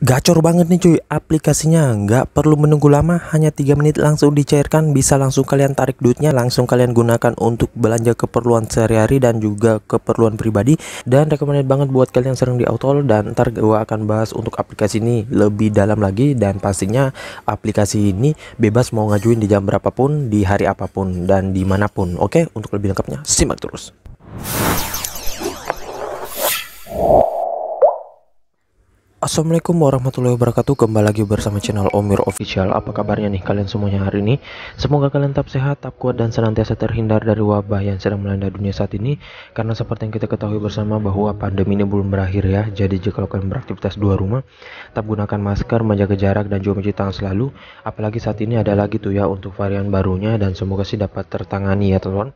Gacor banget nih cuy, aplikasinya nggak perlu menunggu lama, hanya 3 menit langsung dicairkan, bisa langsung kalian tarik duitnya, langsung kalian gunakan untuk belanja keperluan sehari-hari dan juga keperluan pribadi. Dan recommended banget buat kalian yang sering di auto, dan ntar gua akan bahas untuk aplikasi ini lebih dalam lagi. Dan pastinya aplikasi ini bebas mau ngajuin di jam berapapun, di hari apapun, dan dimanapun. Oke, untuk lebih lengkapnya simak terus. Assalamualaikum warahmatullahi wabarakatuh. Kembali lagi bersama channel Omir Official. Apa kabarnya nih kalian semuanya hari ini? Semoga kalian tetap sehat, tetap kuat, dan senantiasa terhindar dari wabah yang sedang melanda dunia saat ini. Karena seperti yang kita ketahui bersama bahwa pandemi ini belum berakhir ya. Jadi jika kalian beraktivitas di luar rumah, tetap gunakan masker, menjaga jarak, dan juga mencuci tangan selalu. Apalagi saat ini ada lagi tuh ya untuk varian barunya, dan semoga sih dapat tertangani ya teman-teman.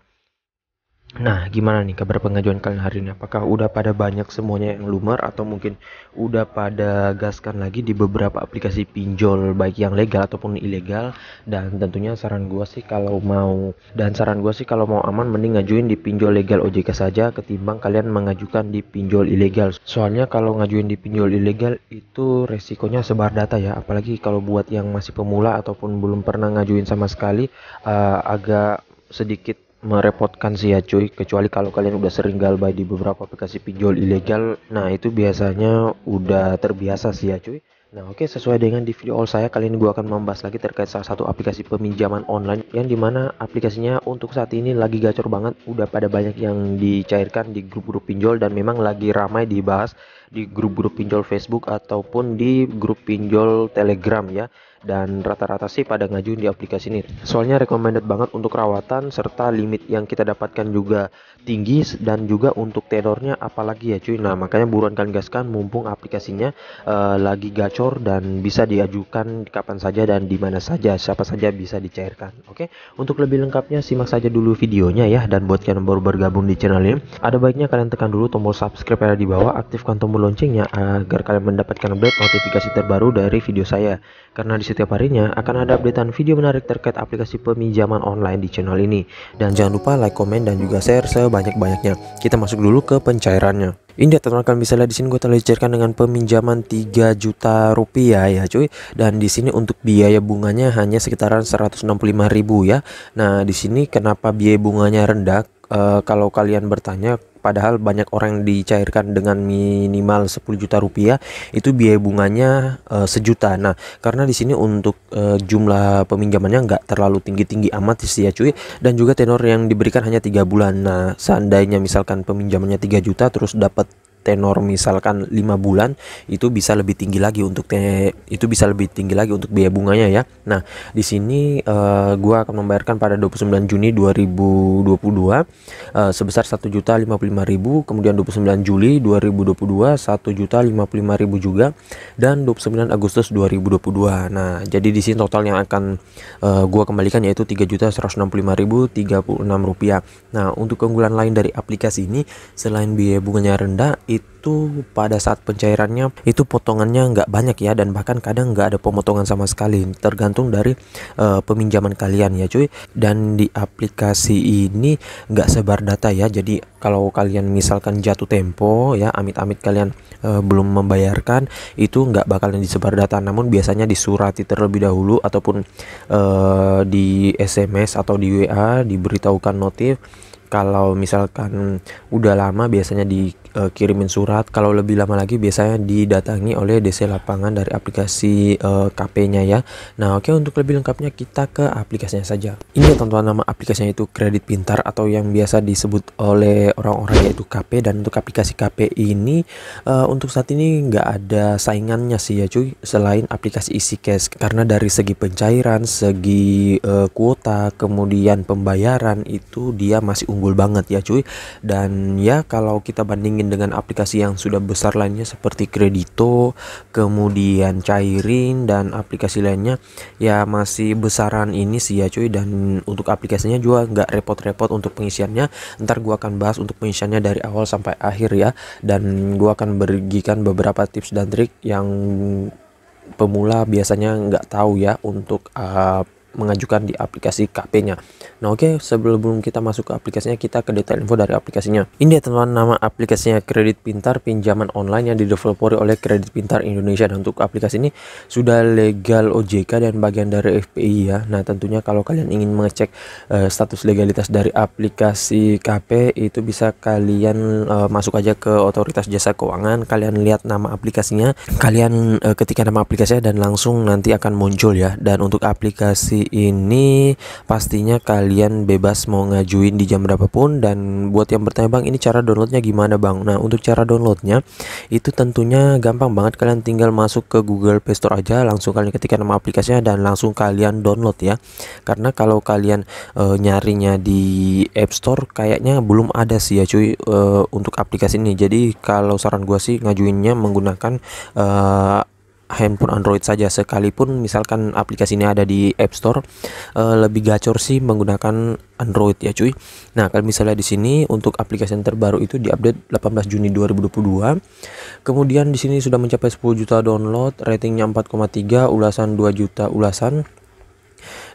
Nah, gimana nih kabar pengajuan kalian hari ini? Apakah udah pada banyak semuanya yang lumar, atau mungkin udah pada gaskan lagi di beberapa aplikasi pinjol baik yang legal ataupun ilegal? Dan tentunya saran gua sih kalau mau aman mending ngajuin di pinjol legal OJK saja ketimbang kalian mengajukan di pinjol ilegal. Soalnya kalau ngajuin di pinjol ilegal itu resikonya sebar data ya, apalagi kalau buat yang masih pemula ataupun belum pernah ngajuin sama sekali, agak sedikit merepotkan sih ya cuy, kecuali kalau kalian udah sering galbay di beberapa aplikasi pinjol ilegal. Nah itu biasanya udah terbiasa sih ya cuy. Nah oke, sesuai dengan di video all saya, kali ini gue akan membahas lagi terkait salah satu aplikasi peminjaman online yang dimana aplikasinya untuk saat ini lagi gacor banget. Udah pada banyak yang dicairkan di grup-grup pinjol, dan memang lagi ramai dibahas di grup-grup pinjol Facebook ataupun di grup pinjol Telegram ya. Dan rata-rata sih pada ngajuin di aplikasi ini, soalnya recommended banget untuk rawatan, serta limit yang kita dapatkan juga tinggi, dan juga untuk tenornya apalagi ya cuy. Nah makanya buruan kalian gaskan mumpung aplikasinya lagi gacor dan bisa diajukan kapan saja dan di mana saja, siapa saja bisa dicairkan. Oke, untuk lebih lengkapnya simak saja dulu videonya ya. Dan buat kalian yang baru bergabung di channel ini, ada baiknya kalian tekan dulu tombol subscribe yang ada di bawah, aktifkan tombol loncengnya agar kalian mendapatkan update notifikasi terbaru dari video saya, karena di setiap harinya akan ada updatean video menarik terkait aplikasi peminjaman online di channel ini. Dan jangan lupa like, komen, dan juga share sebanyak-banyaknya. Kita masuk dulu ke pencairannya. Ini dia teman-teman, kalian bisa lihat di sini gue telah dicairkan dengan peminjaman 3 juta rupiah ya cuy. Dan di sini untuk biaya bunganya hanya sekitaran 165.000 ya. Nah, di sini kenapa biaya bunganya rendah? Kalau kalian bertanya, padahal banyak orang yang dicairkan dengan minimal 10 juta rupiah itu biaya bunganya 1 juta. Nah, karena di sini untuk jumlah peminjamannya nggak terlalu tinggi-tinggi amat sih ya cuy, dan juga tenor yang diberikan hanya 3 bulan. Nah, seandainya misalkan peminjamannya 3 juta terus dapat tenor misalkan 5 bulan, itu bisa lebih tinggi lagi untuk biaya bunganya ya. Nah, di sini gua akan membayarkan pada 29 Juni 2022 sebesar 1.055.000, kemudian 29 Juli 2022 1.055.000 juga, dan 29 Agustus 2022. Nah, jadi di sini total yang akan gua kembalikan yaitu 3.165.036 rupiah. Nah, untuk keunggulan lain dari aplikasi ini selain biaya bunganya rendah, itu pada saat pencairannya itu potongannya nggak banyak ya, dan bahkan kadang nggak ada pemotongan sama sekali, tergantung dari peminjaman kalian ya cuy. Dan di aplikasi ini nggak sebar data ya, jadi kalau kalian misalkan jatuh tempo ya, amit-amit kalian belum membayarkan, itu nggak bakalan disebar data, namun biasanya disurati terlebih dahulu ataupun di SMS atau di WA diberitahukan notif. Kalau misalkan udah lama biasanya dikirimin surat, kalau lebih lama lagi biasanya didatangi oleh DC lapangan dari aplikasi KP-nya ya. Nah oke, untuk lebih lengkapnya kita ke aplikasinya saja. Ini ya teman-teman, nama aplikasinya itu Kredit Pintar atau yang biasa disebut oleh orang-orang yaitu KP. Dan untuk aplikasi KP ini untuk saat ini nggak ada saingannya sih ya cuy, selain aplikasi Isi Cash, karena dari segi pencairan, segi kuota, kemudian pembayaran itu dia masih unggul banget ya cuy. Dan ya kalau kita bandingin dengan aplikasi yang sudah besar lainnya seperti Kredito, kemudian Cairin, dan aplikasi lainnya, ya masih besaran ini sih ya cuy. Dan untuk aplikasinya juga nggak repot-repot untuk pengisiannya. Ntar gua akan bahas untuk pengisiannya dari awal sampai akhir ya, dan gua akan bagikan beberapa tips dan trik yang pemula biasanya nggak tahu ya untuk mengajukan di aplikasi KP-nya. Nah oke, sebelum kita masuk ke aplikasinya, kita ke detail info dari aplikasinya. Ini ya teman-teman, nama aplikasinya Kredit Pintar, pinjaman online yang dideveloperi oleh Kredit Pintar Indonesia. Dan untuk aplikasi ini sudah legal OJK dan bagian dari FPI ya. Nah tentunya kalau kalian ingin mengecek status legalitas dari aplikasi KP, itu bisa kalian masuk aja ke Otoritas Jasa Keuangan, kalian lihat nama aplikasinya, kalian ketikkan nama aplikasinya dan langsung nanti akan muncul ya. Dan untuk aplikasi ini pastinya kalian bebas mau ngajuin di jam berapapun. Dan buat yang bertanya, bang ini cara downloadnya gimana bang? Nah untuk cara downloadnya itu tentunya gampang banget, kalian tinggal masuk ke Google Play Store aja, langsung kalian ketikkan nama aplikasinya dan langsung kalian download ya. Karena kalau kalian nyarinya di App Store kayaknya belum ada sih ya cuy untuk aplikasi ini. Jadi kalau saran gua sih ngajuinnya menggunakan handphone Android saja. Sekalipun misalkan aplikasi ini ada di App Store, lebih gacor sih menggunakan Android ya cuy. Nah kalau misalnya di sini untuk aplikasi yang terbaru itu diupdate 18 Juni 2022. Kemudian di sini sudah mencapai 10 juta download, ratingnya 4,3, ulasan 2 juta ulasan.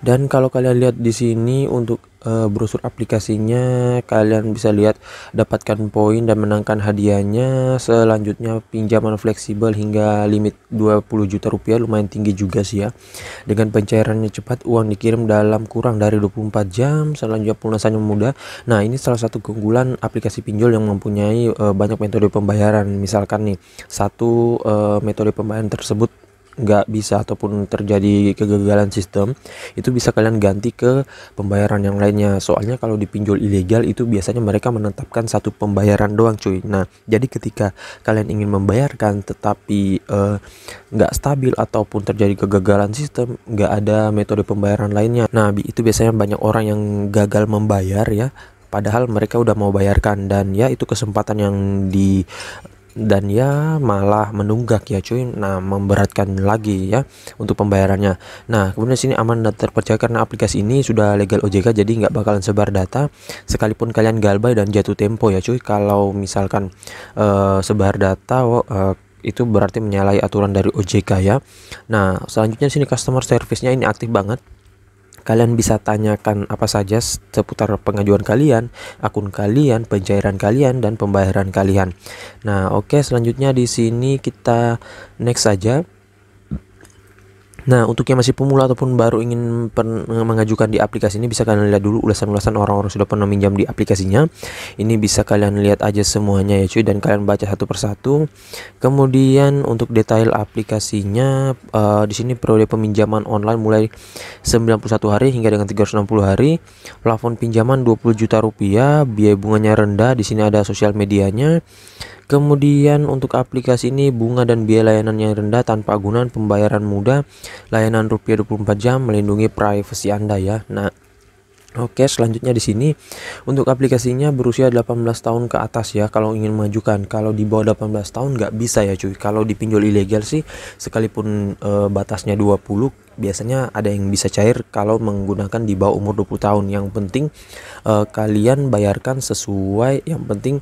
Dan kalau kalian lihat di sini untuk brosur aplikasinya, kalian bisa lihat dapatkan poin dan menangkan hadiahnya. Selanjutnya pinjaman fleksibel hingga limit 20 juta rupiah, lumayan tinggi juga sih ya. Dengan pencairannya cepat, uang dikirim dalam kurang dari 24 jam. Selanjutnya pelunasannya mudah. Nah ini salah satu keunggulan aplikasi pinjol yang mempunyai banyak metode pembayaran. Misalkan nih satu metode pembayaran tersebut nggak bisa ataupun terjadi kegagalan sistem, itu bisa kalian ganti ke pembayaran yang lainnya. Soalnya kalau di pinjol ilegal itu biasanya mereka menetapkan satu pembayaran doang cuy. Nah jadi ketika kalian ingin membayarkan tetapi nggak stabil ataupun terjadi kegagalan sistem, nggak ada metode pembayaran lainnya, nah itu biasanya banyak orang yang gagal membayar ya, padahal mereka udah mau bayarkan. Dan ya itu kesempatan yang dan ya malah menunggak ya cuy. Nah memberatkan lagi ya untuk pembayarannya. Nah kemudian sini aman dan terpercaya karena aplikasi ini sudah legal OJK, jadi nggak bakalan sebar data sekalipun kalian galbay dan jatuh tempo ya cuy. Kalau misalkan sebar data itu berarti menyalahi aturan dari OJK ya. Nah selanjutnya sini customer service-nya ini aktif banget. Kalian bisa tanyakan apa saja seputar pengajuan kalian, akun kalian, pencairan kalian, dan pembayaran kalian. Nah, oke, selanjutnya di sini kita next saja. Nah untuk yang masih pemula ataupun baru ingin mengajukan di aplikasi ini, bisa kalian lihat dulu ulasan-ulasan orang-orang sudah pernah minjam di aplikasinya. Ini bisa kalian lihat aja semuanya ya cuy, dan kalian baca satu persatu. Kemudian untuk detail aplikasinya, di sini periode peminjaman online mulai 91 hari hingga dengan 360 hari. Plafon pinjaman 20 juta rupiah, biaya bunganya rendah. Di sini ada sosial medianya. Kemudian untuk aplikasi ini bunga dan biaya layanan yang rendah tanpa agunan, pembayaran mudah, layanan rupiah 24 jam, melindungi privasi Anda ya. Nah, oke, selanjutnya di sini untuk aplikasinya berusia 18 tahun ke atas ya kalau ingin mengajukan. Kalau di bawah 18 tahun nggak bisa ya cuy. Kalau di pinjol ilegal sih sekalipun batasnya 20, biasanya ada yang bisa cair kalau menggunakan di bawah umur 20 tahun. Yang penting kalian bayarkan sesuai, yang penting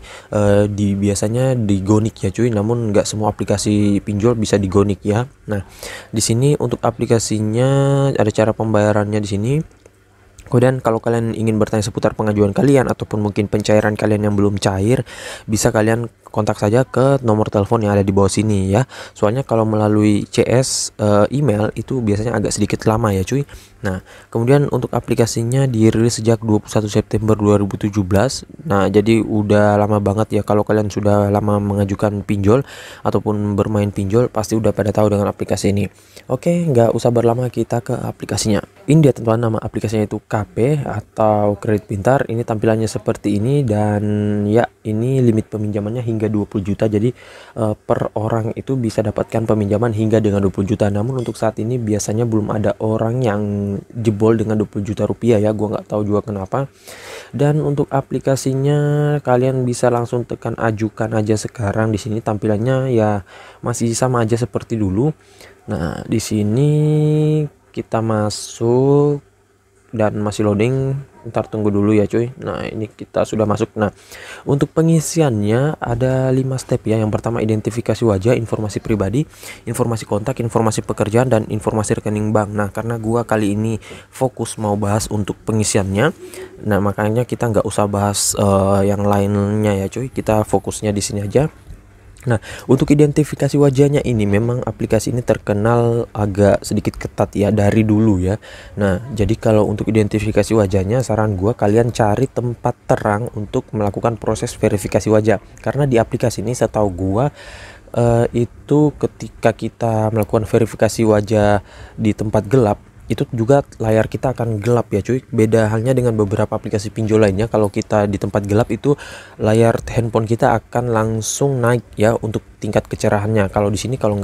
biasanya digonik ya cuy. Namun nggak semua aplikasi pinjol bisa digonik ya. Nah, di sini untuk aplikasinya ada cara pembayarannya di sini. Kemudian kalau kalian ingin bertanya seputar pengajuan kalian ataupun mungkin pencairan kalian yang belum cair, bisa kalian kontak saja ke nomor telepon yang ada di bawah sini ya. Soalnya kalau melalui CS email itu biasanya agak sedikit lama ya cuy. Nah kemudian untuk aplikasinya dirilis sejak 21 September 2017. Nah jadi udah lama banget ya. Kalau kalian sudah lama mengajukan pinjol ataupun bermain pinjol, pasti udah pada tahu dengan aplikasi ini. Oke, nggak usah berlama, kita ke aplikasinya. Ini dia teman-teman, nama aplikasinya itu KP atau Kredit Pintar. Ini tampilannya seperti ini, dan ya ini limit peminjamannya hingga 20 juta. Jadi per orang itu bisa dapatkan peminjaman hingga dengan 20 juta. Namun untuk saat ini biasanya belum ada orang yang jebol dengan 20 juta rupiah ya. Gua nggak tahu juga kenapa. Dan untuk aplikasinya kalian bisa langsung tekan ajukan aja sekarang. Di sini tampilannya ya masih sama aja seperti dulu. Nah, di sini kita masuk. dan masih loading, ntar tunggu dulu ya cuy. Nah ini kita sudah masuk. Nah untuk pengisiannya ada 5 step ya. Yang pertama identifikasi wajah, informasi pribadi, informasi kontak, informasi pekerjaan, dan informasi rekening bank. Nah karena gua kali ini fokus mau bahas untuk pengisiannya, nah makanya kita nggak usah bahas yang lainnya ya cuy, kita fokusnya di sini aja. Nah, untuk identifikasi wajahnya ini memang aplikasi ini terkenal agak sedikit ketat ya dari dulu ya. Nah, jadi kalau untuk identifikasi wajahnya saran gua kalian cari tempat terang untuk melakukan proses verifikasi wajah. Karena di aplikasi ini setahu gua itu ketika kita melakukan verifikasi wajah di tempat gelap itu juga layar kita akan gelap ya cuy. Beda halnya dengan beberapa aplikasi pinjol lainnya, kalau kita di tempat gelap itu layar handphone kita akan langsung naik ya untuk tingkat kecerahannya. Kalau di sini kalau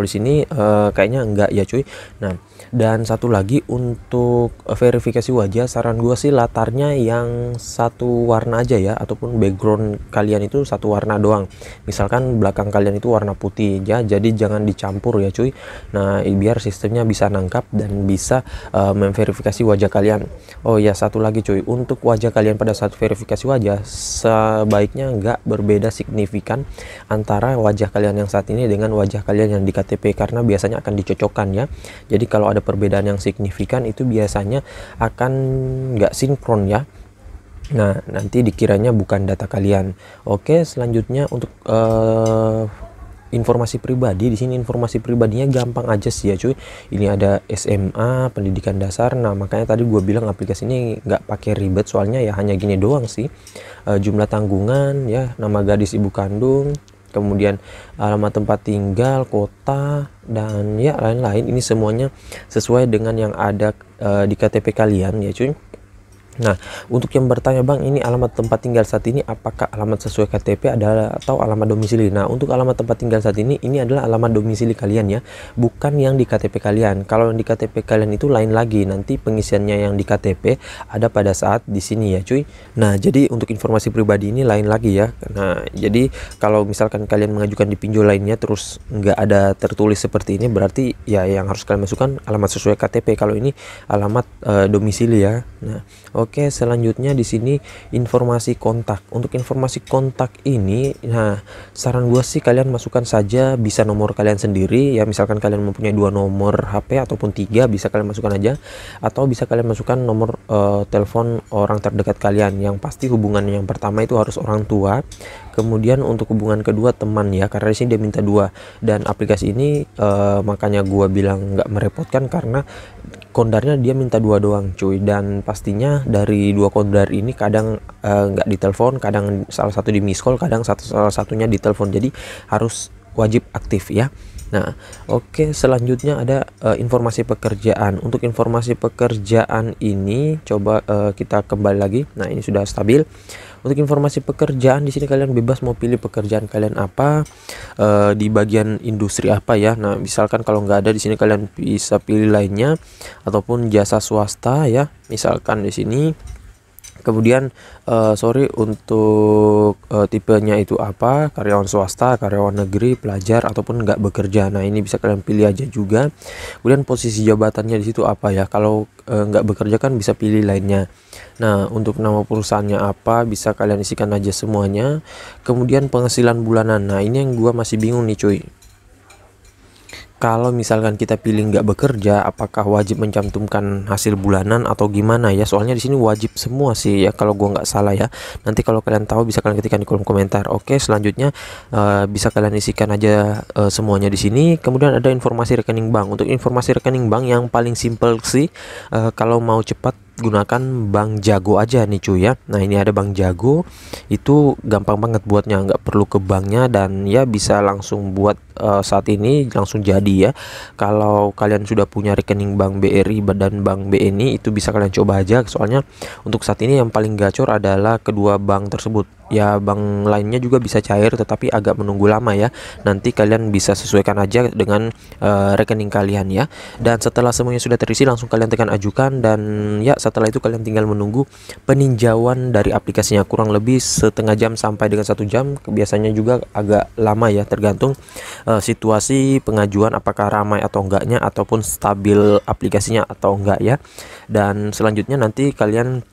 di sini kayaknya enggak ya cuy. Nah dan satu lagi untuk verifikasi wajah saran gua sih latarnya yang satu warna aja ya, ataupun background kalian itu satu warna doang. Misalkan belakang kalian itu warna putih ya, jadi jangan dicampur ya cuy. Nah biar sistemnya bisa nangkap dan bisa memverifikasi wajah kalian. Oh ya satu lagi cuy, untuk wajah kalian pada saat verifikasi wajah sebaiknya nggak berbeda signifikan antara wajah kalian yang saat ini dengan wajah kalian yang di KTP, karena biasanya akan dicocokkan ya. Jadi kalau ada perbedaan yang signifikan itu biasanya akan nggak sinkron ya. Nah nanti dikiranya bukan data kalian. Oke selanjutnya untuk informasi pribadi, di sini informasi pribadinya gampang aja sih ya cuy. Ini ada SMA, pendidikan dasar. Nah makanya tadi gue bilang aplikasi ini nggak pakai ribet, soalnya ya hanya gini doang sih. Jumlah tanggungan ya, nama gadis ibu kandung, kemudian alamat tempat tinggal, kota, dan ya lain-lain. Ini semuanya sesuai dengan yang ada di KTP kalian ya cuy. Nah untuk yang bertanya bang, ini alamat tempat tinggal saat ini apakah alamat sesuai KTP adalah atau alamat domisili? Nah untuk alamat tempat tinggal saat ini adalah alamat domisili kalian ya, bukan yang di KTP kalian. Kalau yang di KTP kalian itu lain lagi, nanti pengisiannya yang di KTP ada pada saat di sini ya cuy. Nah jadi untuk informasi pribadi ini lain lagi ya. Nah jadi kalau misalkan kalian mengajukan di pinjol lainnya terus nggak ada tertulis seperti ini, berarti ya yang harus kalian masukkan alamat sesuai KTP. Kalau ini alamat domisili ya. Nah oke selanjutnya di sini informasi kontak. Untuk informasi kontak ini, nah saran gue sih kalian masukkan saja bisa nomor kalian sendiri ya. Misalkan kalian mempunyai 2 nomor HP ataupun 3 bisa kalian masukkan aja, atau bisa kalian masukkan nomor telepon orang terdekat kalian. Yang pasti hubungan yang pertama itu harus orang tua, kemudian untuk hubungan kedua teman ya, karena di sini dia minta 2. Dan aplikasi ini makanya gue bilang nggak merepotkan karena kondarnya dia minta 2 doang cuy. Dan pastinya dari 2 kondar ini kadang nggak ditelepon, kadang salah satu di miss call, kadang salah satunya ditelepon, jadi harus wajib aktif ya. Nah oke selanjutnya ada informasi pekerjaan. Untuk informasi pekerjaan ini coba kita kembali lagi. Nah ini sudah stabil. Untuk informasi pekerjaan di sini kalian bebas mau pilih pekerjaan kalian apa, di bagian industri apa ya. Nah misalkan kalau nggak ada di sini kalian bisa pilih lainnya, ataupun jasa swasta ya, misalkan di sini. Kemudian sorry untuk tipenya itu apa, karyawan swasta, karyawan negeri, pelajar, ataupun nggak bekerja. Nah ini bisa kalian pilih aja juga. Kemudian posisi jabatannya di situ apa ya, kalau nggak bekerja kan bisa pilih lainnya. Nah untuk nama perusahaannya apa bisa kalian isikan aja semuanya. Kemudian penghasilan bulanan, nah ini yang gua masih bingung nih cuy. Kalau misalkan kita pilih nggak bekerja, apakah wajib mencantumkan hasil bulanan atau gimana ya? Soalnya di sini wajib semua sih ya kalau gua nggak salah ya. Nanti kalau kalian tahu bisa kalian ketikkan di kolom komentar. Oke, selanjutnya bisa kalian isikan aja semuanya di sini. Kemudian ada informasi rekening bank. Untuk informasi rekening bank yang paling simple sih, kalau mau cepat gunakan Bank Jago aja nih cuy ya. Nah ini ada Bank Jago, itu gampang banget buatnya, nggak perlu ke banknya, dan ya bisa langsung buat saat ini langsung jadi ya. Kalau kalian sudah punya rekening Bank BRI dan Bank BNI itu bisa kalian coba aja, soalnya untuk saat ini yang paling gacor adalah kedua bank tersebut. ya bank lainnya juga bisa cair, tetapi agak menunggu lama ya. Nanti kalian bisa sesuaikan aja dengan rekening kalian ya. Dan setelah semuanya sudah terisi, langsung kalian tekan ajukan, dan ya setelah itu kalian tinggal menunggu peninjauan dari aplikasinya, kurang lebih setengah jam sampai dengan 1 jam. Biasanya juga agak lama ya, tergantung situasi pengajuan, apakah ramai atau enggaknya, ataupun stabil aplikasinya atau enggak ya. Dan selanjutnya nanti kalian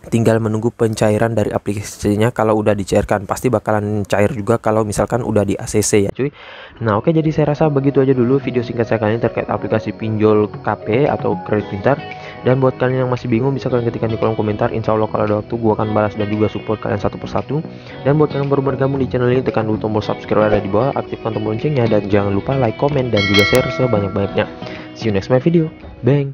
tinggal menunggu pencairan dari aplikasinya. Kalau udah dicairkan pasti bakalan cair juga kalau misalkan udah di ACC ya cuy. Nah oke, jadi saya rasa begitu aja dulu video singkat saya kali ini terkait aplikasi pinjol KP atau kredit pintar. Dan buat kalian yang masih bingung, bisa kalian ketikkan di kolom komentar. Insya Allah kalau ada waktu gua akan balas dan juga support kalian satu persatu. Dan buat kalian yang baru bergabung di channel ini, tekan dulu tombol subscribe ada di bawah, aktifkan tombol loncengnya, dan jangan lupa like, comment, dan juga share sebanyak-banyaknya. See you next my video. Bang.